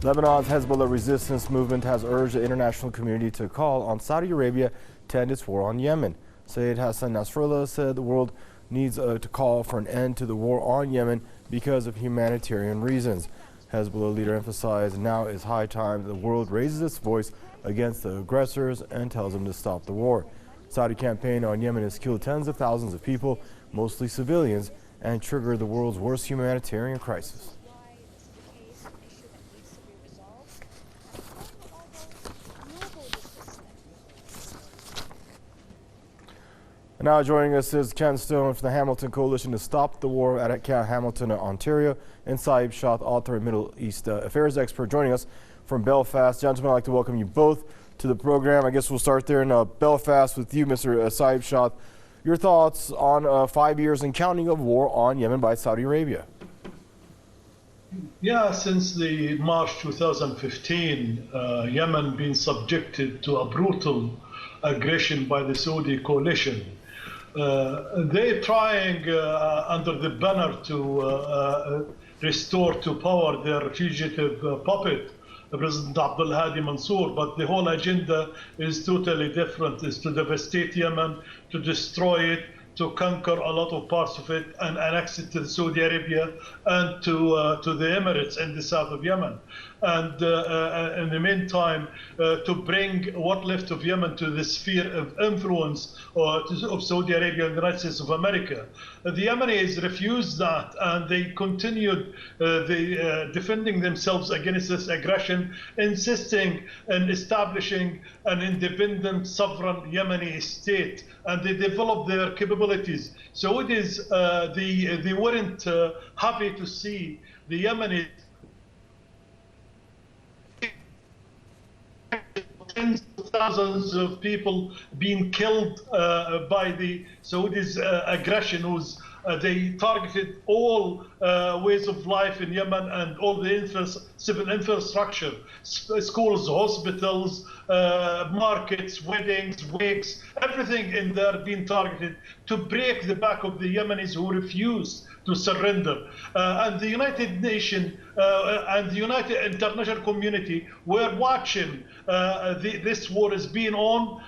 Lebanon's Hezbollah resistance movement has urged the international community to call on Saudi Arabia to end its war on Yemen. Sayyid Hassan Nasrallah said the world needs to call for an end to the war on Yemen because of humanitarian reasons. Hezbollah leader emphasized now is high time the world raises its voice against the aggressors and tells them to stop the war. Saudi campaign on Yemen has killed tens of thousands of people, mostly civilians, and triggered the world's worst humanitarian crisis. And now joining us is Ken Stone from the Hamilton Coalition to Stop the War at Camp Hamilton, Ontario, and Saeb Shaath, author and Middle East affairs expert, joining us from Belfast. Gentlemen, I'd like to welcome you both to the program. I guess we'll start there in Belfast with you, Mr. Saeb Shaath. Your thoughts on 5 years and counting of war on Yemen by Saudi Arabia? Yeah, since the March 2015, Yemen been subjected to a brutal aggression by the Saudi coalition. They're trying under the banner to restore to power their fugitive puppet, President Abdul Hadi Mansour, but the whole agenda is totally different. It's to devastate Yemen, to destroy it, to conquer a lot of parts of it and annex it to Saudi Arabia and to the Emirates in the south of Yemen. And in the meantime, to bring what left of Yemen to the sphere of influence of Saudi Arabia and the United States of America. The Yemenis refused that, and they continued defending themselves against this aggression, insisting on establishing an independent, sovereign Yemeni state, and they developed their capabilities. So it is they weren't happy to see the Yemenis tens of thousands of people being killed by the Saudis' aggression, they targeted all ways of life in Yemen and all the civil infrastructure, schools, hospitals, markets, weddings, wakes, everything in there being targeted to break the back of the Yemenis who refused to surrender. And the United Nations and the United International community were watching this war is being on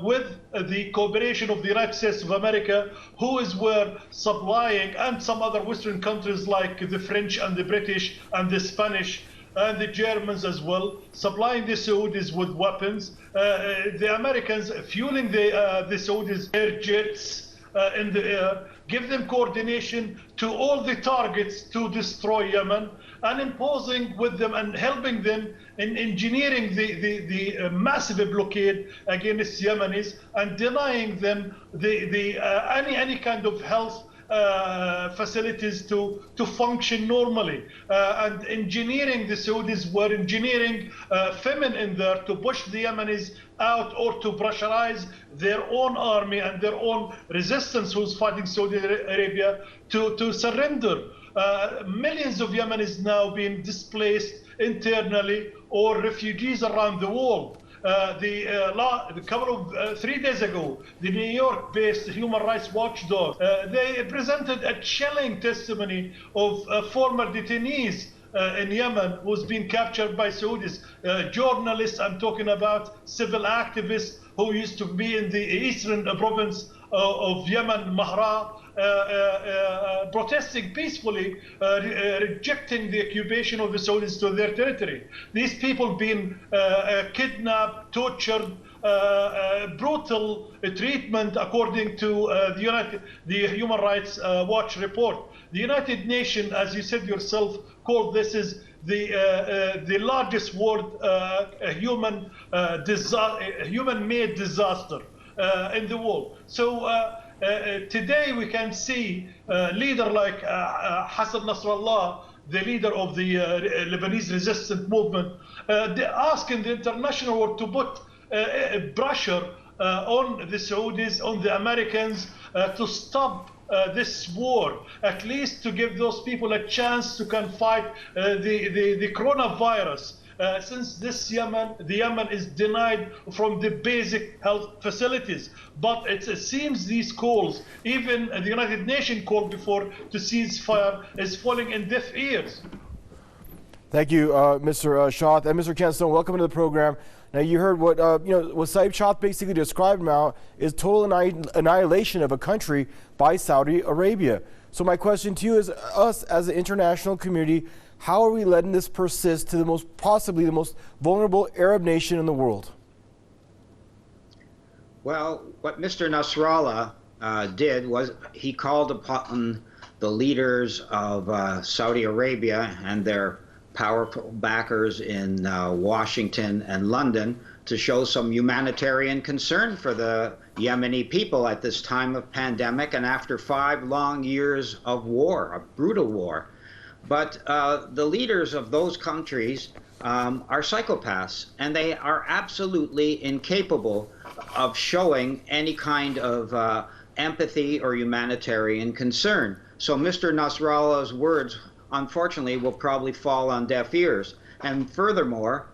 with the cooperation of the United States of America, were supplying, and some other Western countries like the French and the British and the Spanish and the Germans as well, supplying the Saudis with weapons. The Americans fueling the Saudis' air jets in the air, give them coordination to all the targets to destroy Yemen, and imposing with them and helping them in engineering the massive blockade against Yemenis and denying them any kind of health facilities to function normally, and engineering the Saudis were engineering famine in there to push the Yemenis out or to pressurize their own army and their own resistance who's fighting Saudi Arabia to surrender. Millions of Yemenis now being displaced internally or refugees around the world. The couple of 3 days ago, the New York-based human rights watchdog, they presented a chilling testimony of former detainees in Yemen who's been captured by Saudis, journalists. I'm talking about civil activists who used to be in the eastern province of Yemen, Mahra, protesting peacefully, rejecting the occupation of the Saudis to their territory. These people being kidnapped, tortured, brutal treatment according to the Human Rights Watch report. The United Nations, as you said yourself, called this is the largest world human-made disaster in the world. So today we can see a leader like Hassan Nasrallah, the leader of the Lebanese resistance movement, asking the international world to put pressure on the Saudis, on the Americans, to stop this war, at least to give those people a chance to can fight the coronavirus. Since the Yemen is denied from the basic health facilities. But it seems these calls, even the United Nations called before to cease fire, is falling in deaf ears. Thank you, Mr. Shaath. And Mr. Ken Stone, welcome to the program. Now, you heard what what Saeb Shaath basically described now is total annihilation of a country by Saudi Arabia. So my question to you is, us as an international community, how are we letting this persist to the possibly the most vulnerable Arab nation in the world? Well, what Mr. Nasrallah did was he called upon the leaders of Saudi Arabia and their powerful backers in Washington and London to show some humanitarian concern for the Yemeni people at this time of pandemic and after 5 long years of war, a brutal war. But the leaders of those countries are psychopaths, and they are absolutely incapable of showing any kind of empathy or humanitarian concern. So Mr. Nasrallah's words, unfortunately, will probably fall on deaf ears. And furthermore,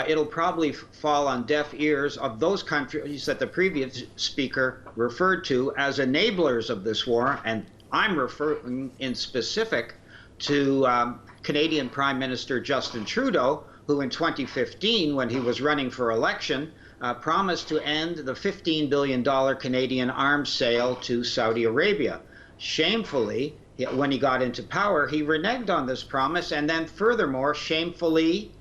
it'll probably fall on deaf ears of those countries that the previous speaker referred to as enablers of this war. And I'm referring in specific to Canadian Prime Minister Justin Trudeau, who in 2015, when he was running for election, promised to end the $15 billion Canadian arms sale to Saudi Arabia. Shamefully, when he got into power, he reneged on this promise and then furthermore shamefully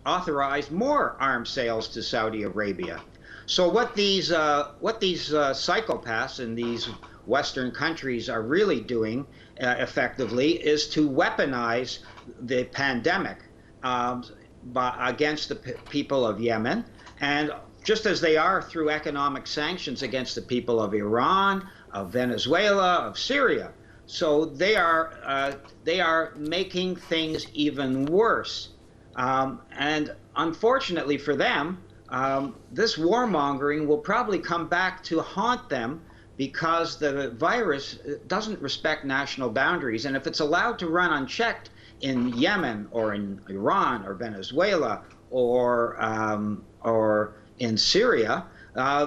authorized more arms sales to Saudi Arabia. So what these psychopaths in these Western countries are really doing effectively is to weaponize the pandemic against the people of Yemen, and just as they are through economic sanctions against the people of Iran, of Venezuela, of Syria. So they are making things even worse. And unfortunately for them, this warmongering will probably come back to haunt them because the virus doesn't respect national boundaries. And if it's allowed to run unchecked in Yemen or in Iran or Venezuela or in Syria,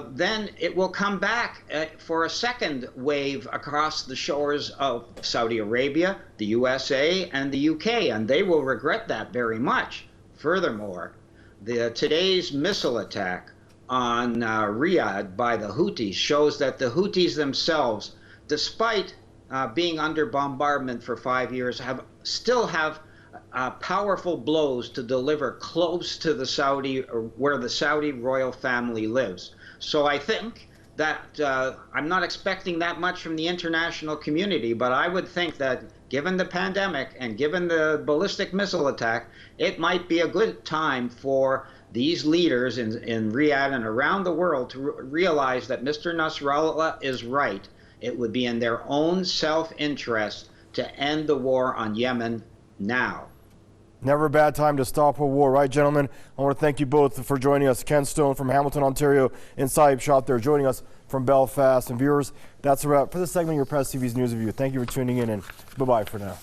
then it will come back for a second wave across the shores of Saudi Arabia, the USA, and the UK, and they will regret that very much. Furthermore, today's missile attack on Riyadh by the Houthis shows that the Houthis themselves, despite being under bombardment for 5 years, still have powerful blows to deliver close to the where the Saudi royal family lives. So I think that I'm not expecting that much from the international community, but I would think that given the pandemic and given the ballistic missile attack, it might be a good time for these leaders in Riyadh and around the world to realize that Mr. Nasrallah is right. It would be in their own self-interest to end the war on Yemen now. Never a bad time to stop a war, right, gentlemen? I want to thank you both for joining us. Ken Stone from Hamilton, Ontario, and Saeb Shaath there joining us from Belfast. And viewers, that's a wrap for this segment of your Press TV's News Review. Thank you for tuning in, and bye-bye for now.